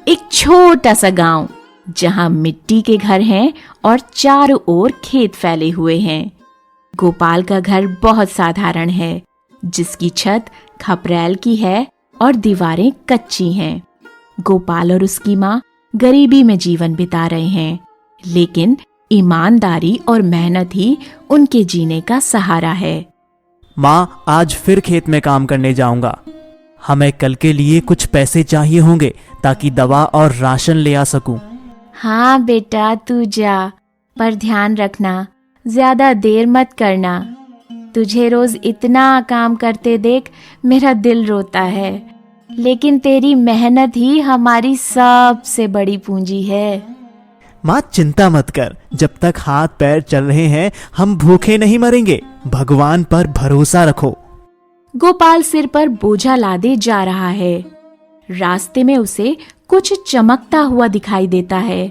एक छोटा सा गांव जहां मिट्टी के घर हैं और चारों ओर खेत फैले हुए हैं। गोपाल का घर बहुत साधारण है, जिसकी छत खपरैल की है और दीवारें कच्ची हैं। गोपाल और उसकी माँ गरीबी में जीवन बिता रहे हैं, लेकिन ईमानदारी और मेहनत ही उनके जीने का सहारा है। माँ, आज फिर खेत में काम करने जाऊंगा। हमें कल के लिए कुछ पैसे चाहिए होंगे ताकि दवा और राशन ले आ सकूं। हाँ बेटा, तू जा, पर ध्यान रखना, ज्यादा देर मत करना। तुझे रोज इतना काम करते देख मेरा दिल रोता है, लेकिन तेरी मेहनत ही हमारी सबसे बड़ी पूंजी है। माँ, चिंता मत कर, जब तक हाथ पैर चल रहे हैं हम भूखे नहीं मरेंगे। भगवान पर भरोसा रखो। गोपाल सिर पर बोझा लादे जा रहा है। रास्ते में उसे कुछ चमकता हुआ दिखाई देता है।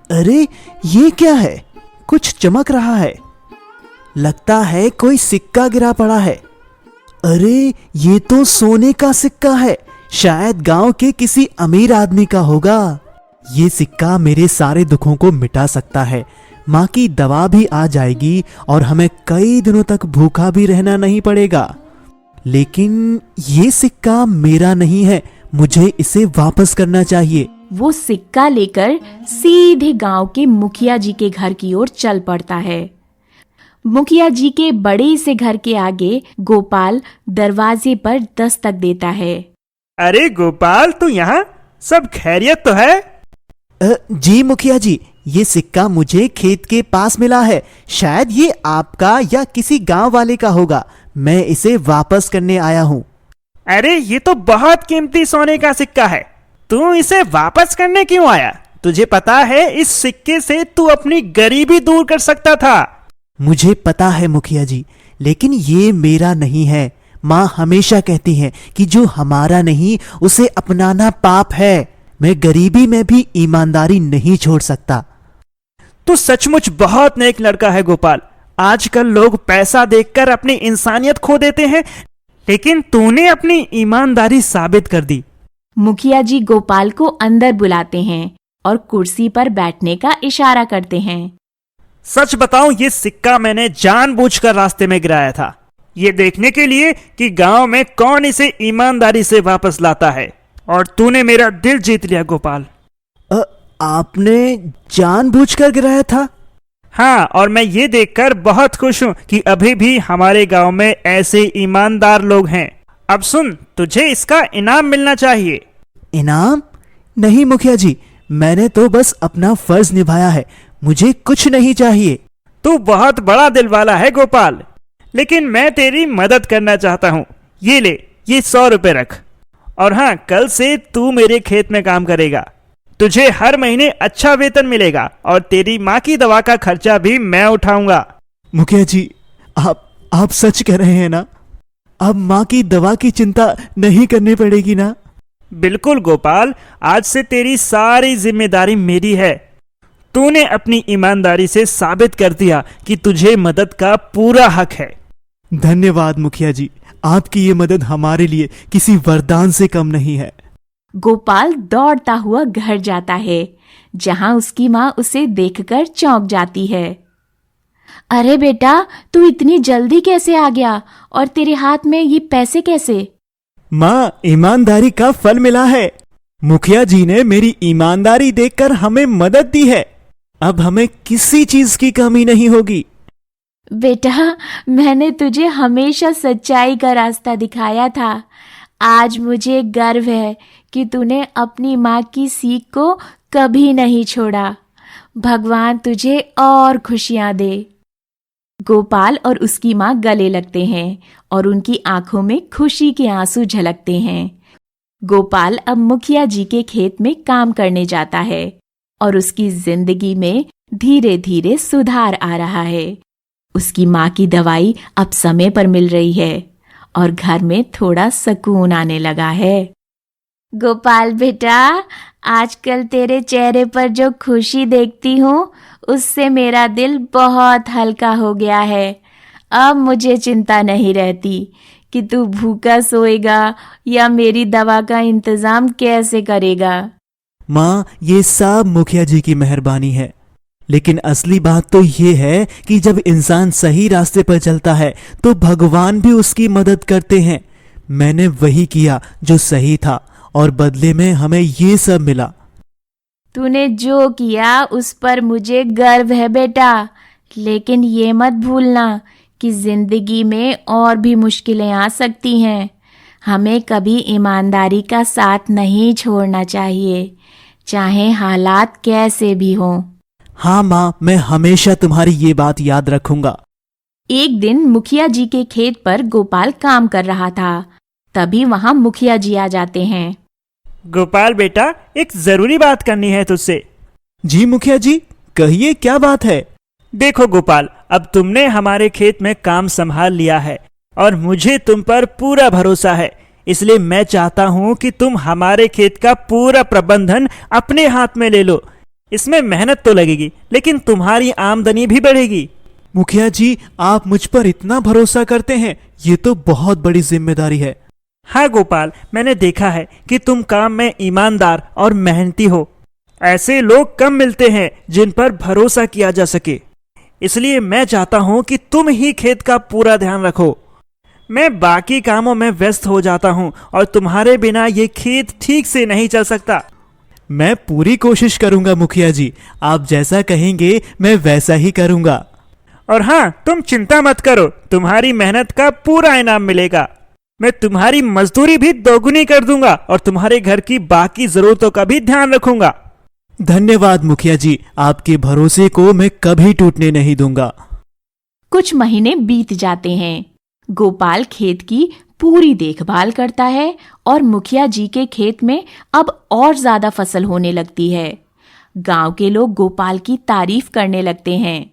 अरे, ये क्या है? कुछ चमक रहा है। लगता है कोई सिक्का गिरा पड़ा है। अरे, ये तो सोने का सिक्का है। शायद गांव के किसी अमीर आदमी का होगा। ये सिक्का मेरे सारे दुखों को मिटा सकता है। माँ की दवा भी आ जाएगी और हमें कई दिनों तक भूखा भी रहना नहीं पड़ेगा। लेकिन ये सिक्का मेरा नहीं है, मुझे इसे वापस करना चाहिए। वो सिक्का लेकर सीधे गांव के मुखिया जी के घर की ओर चल पड़ता है। मुखिया जी के बड़े से घर के आगे गोपाल दरवाजे पर दस्तक देता है। अरे गोपाल, तू यहाँ? सब खैरियत तो है? जी मुखिया जी, ये सिक्का मुझे खेत के पास मिला है। शायद ये आपका या किसी गांव वाले का होगा। मैं इसे वापस करने आया हूँ। अरे, ये तो बहुत कीमती सोने का सिक्का है। तू इसे वापस करने क्यों आया? तुझे पता है इस सिक्के से तू अपनी गरीबी दूर कर सकता था। मुझे पता है मुखिया जी, लेकिन ये मेरा नहीं है। माँ हमेशा कहती है कि जो हमारा नहीं उसे अपनाना पाप है। मैं गरीबी में भी ईमानदारी नहीं छोड़ सकता। तू सचमुच बहुत नेक लड़का है गोपाल। आजकल लोग पैसा देखकर अपनी इंसानियत खो देते हैं, लेकिन तूने अपनी ईमानदारी साबित कर दी। मुखिया जी गोपाल को अंदर बुलाते हैं और कुर्सी पर बैठने का इशारा करते हैं। सच बताऊं, ये सिक्का मैंने जानबूझकर रास्ते में गिराया था, ये देखने के लिए कि गांव में कौन इसे ईमानदारी से वापस लाता है। और तूने मेरा दिल जीत लिया गोपाल। आपने जानबूझकर गिराया था? हाँ, और मैं ये देखकर बहुत खुश हूँ कि अभी भी हमारे गांव में ऐसे ईमानदार लोग हैं। अब सुन, तुझे इसका इनाम मिलना चाहिए। इनाम? नहीं मुखिया जी, मैंने तो बस अपना फर्ज निभाया है। मुझे कुछ नहीं चाहिए। तू बहुत बड़ा दिल वाला है गोपाल, लेकिन मैं तेरी मदद करना चाहता हूँ। ये ले, ये 100 रुपए रख। और हाँ, कल से तू मेरे खेत में काम करेगा। तुझे हर महीने अच्छा वेतन मिलेगा और तेरी माँ की दवा का खर्चा भी मैं उठाऊंगा। मुखिया जी, आप सच कह रहे हैं ना? अब माँ की दवा की चिंता नहीं करनी पड़ेगी ना? बिल्कुल गोपाल, आज से तेरी सारी जिम्मेदारी मेरी है। तूने अपनी ईमानदारी से साबित कर दिया कि तुझे मदद का पूरा हक है। धन्यवाद मुखिया जी, आपकी ये मदद हमारे लिए किसी वरदान से कम नहीं है। गोपाल दौड़ता हुआ घर जाता है, जहां उसकी माँ उसे देखकर चौंक जाती है। अरे बेटा, तू इतनी जल्दी कैसे आ गया और तेरे हाथ में ये पैसे कैसे? माँ, ईमानदारी का फल मिला है। मुखिया जी ने मेरी ईमानदारी देखकर हमें मदद दी है। अब हमें किसी चीज की कमी नहीं होगी। बेटा, मैंने तुझे हमेशा सच्चाई का रास्ता दिखाया था। आज मुझे गर्व है कि तूने अपनी माँ की सीख को कभी नहीं छोड़ा। भगवान तुझे और खुशियां दे। गोपाल और उसकी माँ गले लगते हैं और उनकी आंखों में खुशी के आंसू झलकते हैं। गोपाल अब मुखिया जी के खेत में काम करने जाता है और उसकी जिंदगी में धीरे धीरे सुधार आ रहा है। उसकी माँ की दवाई अब समय पर मिल रही है और घर में थोड़ा सुकून आने लगा है। गोपाल बेटा, आजकल तेरे चेहरे पर जो खुशी देखती हूँ, उससे मेरा दिल बहुत हल्का हो गया है। अब मुझे चिंता नहीं रहती कि तू भूखा सोएगा या मेरी दवा का इंतजाम कैसे करेगा। माँ, ये सब मुखिया जी की मेहरबानी है, लेकिन असली बात तो ये है कि जब इंसान सही रास्ते पर चलता है तो भगवान भी उसकी मदद करते हैं। मैंने वही किया जो सही था और बदले में हमें ये सब मिला। तूने जो किया उस पर मुझे गर्व है बेटा, लेकिन ये मत भूलना कि जिंदगी में और भी मुश्किलें आ सकती हैं। हमें कभी ईमानदारी का साथ नहीं छोड़ना चाहिए, चाहे हालात कैसे भी हों। हाँ माँ, मैं हमेशा तुम्हारी ये बात याद रखूंगा। एक दिन मुखिया जी के खेत पर गोपाल काम कर रहा था। तभी वहां मुखिया जी आ जाते हैं। गोपाल बेटा, एक जरूरी बात करनी है तुझसे। जी मुखिया जी, कहिए क्या बात है। देखो गोपाल, अब तुमने हमारे खेत में काम संभाल लिया है और मुझे तुम पर पूरा भरोसा है, इसलिए मैं चाहता हूँ कि तुम हमारे खेत का पूरा प्रबंधन अपने हाथ में ले लो। इसमें मेहनत तो लगेगी, लेकिन तुम्हारी आमदनी भी बढ़ेगी। मुखिया जी, आप मुझ पर इतना भरोसा करते हैं, ये तो बहुत बड़ी जिम्मेदारी है। हाँ गोपाल, मैंने देखा है कि तुम काम में ईमानदार और मेहनती हो। ऐसे लोग कम मिलते हैं जिन पर भरोसा किया जा सके, इसलिए मैं चाहता हूं कि तुम ही खेत का पूरा ध्यान रखो। मैं बाकी कामों में व्यस्त हो जाता हूं और तुम्हारे बिना ये खेत ठीक से नहीं चल सकता। मैं पूरी कोशिश करूंगा मुखिया जी, आप जैसा कहेंगे मैं वैसा ही करूंगा। और हाँ, तुम चिंता मत करो, तुम्हारी मेहनत का पूरा इनाम मिलेगा। मैं तुम्हारी मजदूरी भी दोगुनी कर दूंगा और तुम्हारे घर की बाकी जरूरतों का भी ध्यान रखूंगा। धन्यवाद मुखिया जी, आपके भरोसे को मैं कभी टूटने नहीं दूंगा। कुछ महीने बीत जाते हैं। गोपाल खेत की पूरी देखभाल करता है और मुखिया जी के खेत में अब और ज्यादा फसल होने लगती है। गांव के लोग गोपाल की तारीफ करने लगते हैं।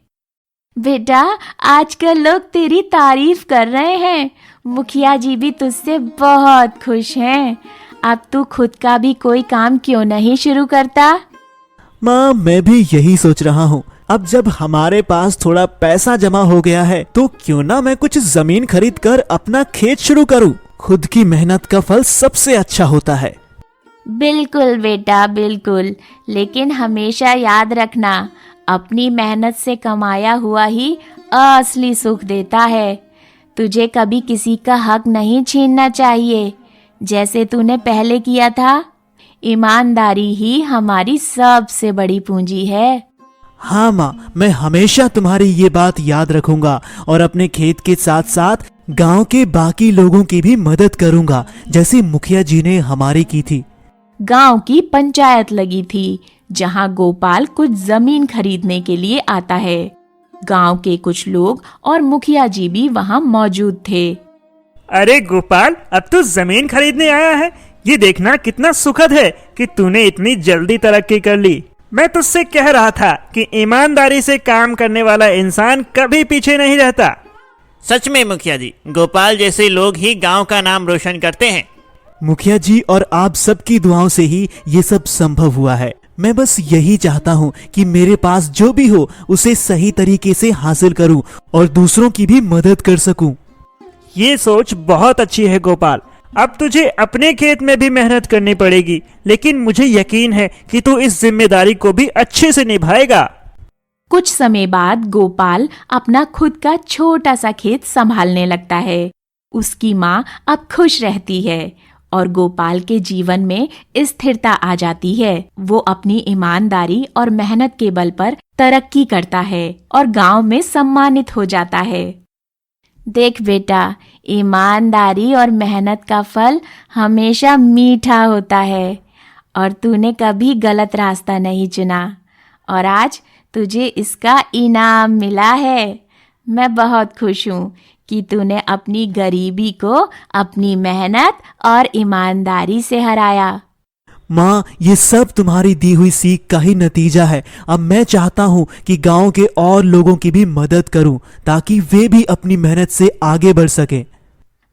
बेटा, आजकल लोग तेरी तारीफ कर रहे हैं। मुखिया जी भी तुझसे बहुत खुश हैं। अब तू खुद का भी कोई काम क्यों नहीं शुरू करता? माँ, मैं भी यही सोच रहा हूँ। अब जब हमारे पास थोड़ा पैसा जमा हो गया है तो क्यों ना मैं कुछ जमीन खरीद कर अपना खेत शुरू करूँ। खुद की मेहनत का फल सबसे अच्छा होता है। बिल्कुल बेटा, बिल्कुल, लेकिन हमेशा याद रखना, अपनी मेहनत से कमाया हुआ ही असली सुख देता है। तुझे कभी किसी का हक नहीं छीनना चाहिए, जैसे तूने पहले किया था। ईमानदारी ही हमारी सबसे बड़ी पूंजी है। हाँ माँ, मैं हमेशा तुम्हारी ये बात याद रखूंगा और अपने खेत के साथ साथ गांव के बाकी लोगों की भी मदद करूंगा, जैसे मुखिया जी ने हमारी की थी। गांव की पंचायत लगी थी, जहां गोपाल कुछ जमीन खरीदने के लिए आता है। गांव के कुछ लोग और मुखिया जी भी वहां मौजूद थे। अरे गोपाल, अब तू जमीन खरीदने आया है? ये देखना कितना सुखद है कि तूने इतनी जल्दी तरक्की कर ली। मैं तुझसे कह रहा था कि ईमानदारी से काम करने वाला इंसान कभी पीछे नहीं रहता। सच में मुखिया जी, गोपाल जैसे लोग ही गांव का नाम रोशन करते हैं। मुखिया जी और आप सबकी दुआओं से ही ये सब संभव हुआ है। मैं बस यही चाहता हूँ कि मेरे पास जो भी हो उसे सही तरीके से हासिल करूँ और दूसरों की भी मदद कर सकूँ। ये सोच बहुत अच्छी है गोपाल। अब तुझे अपने खेत में भी मेहनत करनी पड़ेगी, लेकिन मुझे यकीन है कि तू इस जिम्मेदारी को भी अच्छे से निभाएगा। कुछ समय बाद गोपाल अपना खुद का छोटा सा खेत संभालने लगता है। उसकी माँ अब खुश रहती है और गोपाल के जीवन में स्थिरता आ जाती है। वो अपनी ईमानदारी और मेहनत के बल पर तरक्की करता है और गांव में सम्मानित हो जाता है। देख बेटा, ईमानदारी और मेहनत का फल हमेशा मीठा होता है और तूने कभी गलत रास्ता नहीं चुना और आज तुझे इसका इनाम मिला है। मैं बहुत खुश हूँ कि तूने अपनी गरीबी को अपनी मेहनत और ईमानदारी से हराया। माँ, ये सब तुम्हारी दी हुई सीख का ही नतीजा है। अब मैं चाहता हूँ कि गांव के और लोगों की भी मदद करूँ ताकि वे भी अपनी मेहनत से आगे बढ़ सकें।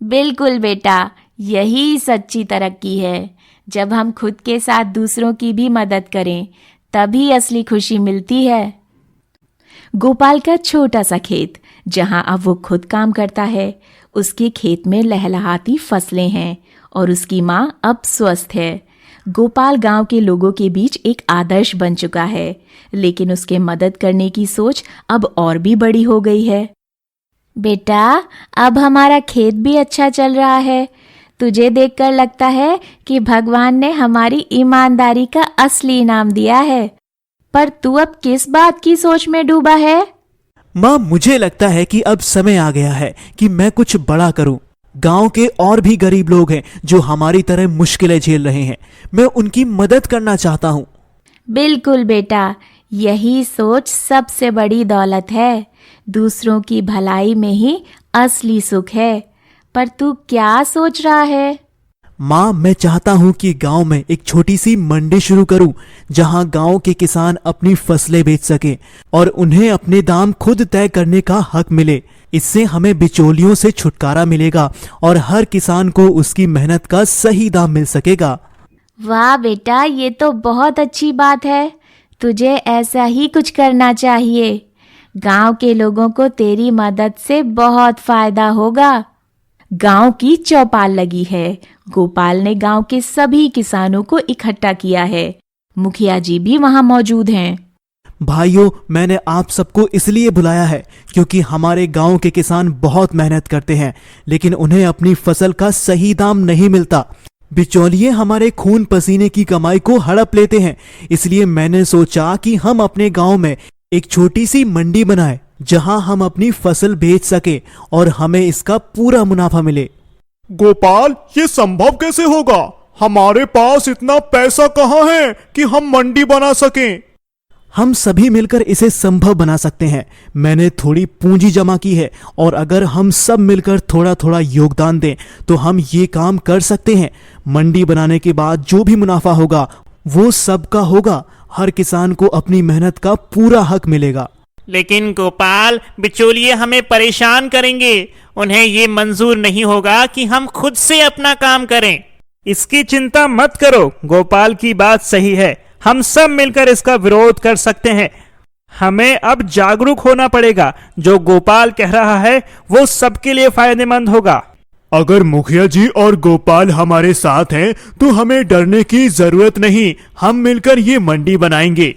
बिल्कुल बेटा, यही सच्ची तरक्की है। जब हम खुद के साथ दूसरों की भी मदद करें तभी असली खुशी मिलती है। गोपाल का छोटा सा खेत जहां अब वो खुद काम करता है। उसके खेत में लहलहाती फसलें हैं और उसकी माँ अब स्वस्थ है। गोपाल गांव के लोगों के बीच एक आदर्श बन चुका है, लेकिन उसके मदद करने की सोच अब और भी बड़ी हो गई है। बेटा, अब हमारा खेत भी अच्छा चल रहा है। तुझे देखकर लगता है कि भगवान ने हमारी ईमानदारी का असली इनाम दिया है। पर तू अब किस बात की सोच में डूबा है? माँ, मुझे लगता है कि अब समय आ गया है कि मैं कुछ बड़ा करूं। गांव के और भी गरीब लोग हैं जो हमारी तरह मुश्किलें झेल रहे हैं। मैं उनकी मदद करना चाहता हूं। बिल्कुल बेटा, यही सोच सबसे बड़ी दौलत है। दूसरों की भलाई में ही असली सुख है। पर तू क्या सोच रहा है? माँ, मैं चाहता हूँ कि गांव में एक छोटी सी मंडी शुरू करूं, जहां गांव के किसान अपनी फसलें बेच सके और उन्हें अपने दाम खुद तय करने का हक मिले। इससे हमें बिचौलियों से छुटकारा मिलेगा और हर किसान को उसकी मेहनत का सही दाम मिल सकेगा। वाह बेटा, ये तो बहुत अच्छी बात है। तुझे ऐसा ही कुछ करना चाहिए। गांव के लोगों को तेरी मदद से बहुत फायदा होगा। गांव की चौपाल लगी है। गोपाल ने गांव के सभी किसानों को इकट्ठा किया है। मुखिया जी भी वहां मौजूद हैं। भाइयों, मैंने आप सबको इसलिए बुलाया है क्योंकि हमारे गांव के किसान बहुत मेहनत करते हैं, लेकिन उन्हें अपनी फसल का सही दाम नहीं मिलता। बिचौलिए हमारे खून पसीने की कमाई को हड़प लेते हैं। इसलिए मैंने सोचा कि हम अपने गांव में एक छोटी सी मंडी बनाएं, जहां हम अपनी फसल बेच सके और हमें इसका पूरा मुनाफा मिले। गोपाल, ये संभव कैसे होगा? हमारे पास इतना पैसा कहाँ है कि हम मंडी बना सकें? हम सभी मिलकर इसे संभव बना सकते हैं। मैंने थोड़ी पूंजी जमा की है और अगर हम सब मिलकर थोड़ा थोड़ा योगदान दें तो हम ये काम कर सकते हैं। मंडी बनाने के बाद जो भी मुनाफा होगा वो सबका होगा। हर किसान को अपनी मेहनत का पूरा हक मिलेगा। लेकिन गोपाल, बिचौलिए हमें परेशान करेंगे। उन्हें ये मंजूर नहीं होगा कि हम खुद से अपना काम करें। इसकी चिंता मत करो, गोपाल की बात सही है। हम सब मिलकर इसका विरोध कर सकते हैं। हमें अब जागरूक होना पड़ेगा। जो गोपाल कह रहा है वो सबके लिए फायदेमंद होगा। अगर मुखिया जी और गोपाल हमारे साथ हैं तो हमें डरने की जरूरत नहीं। हम मिलकर ये मंडी बनाएंगे।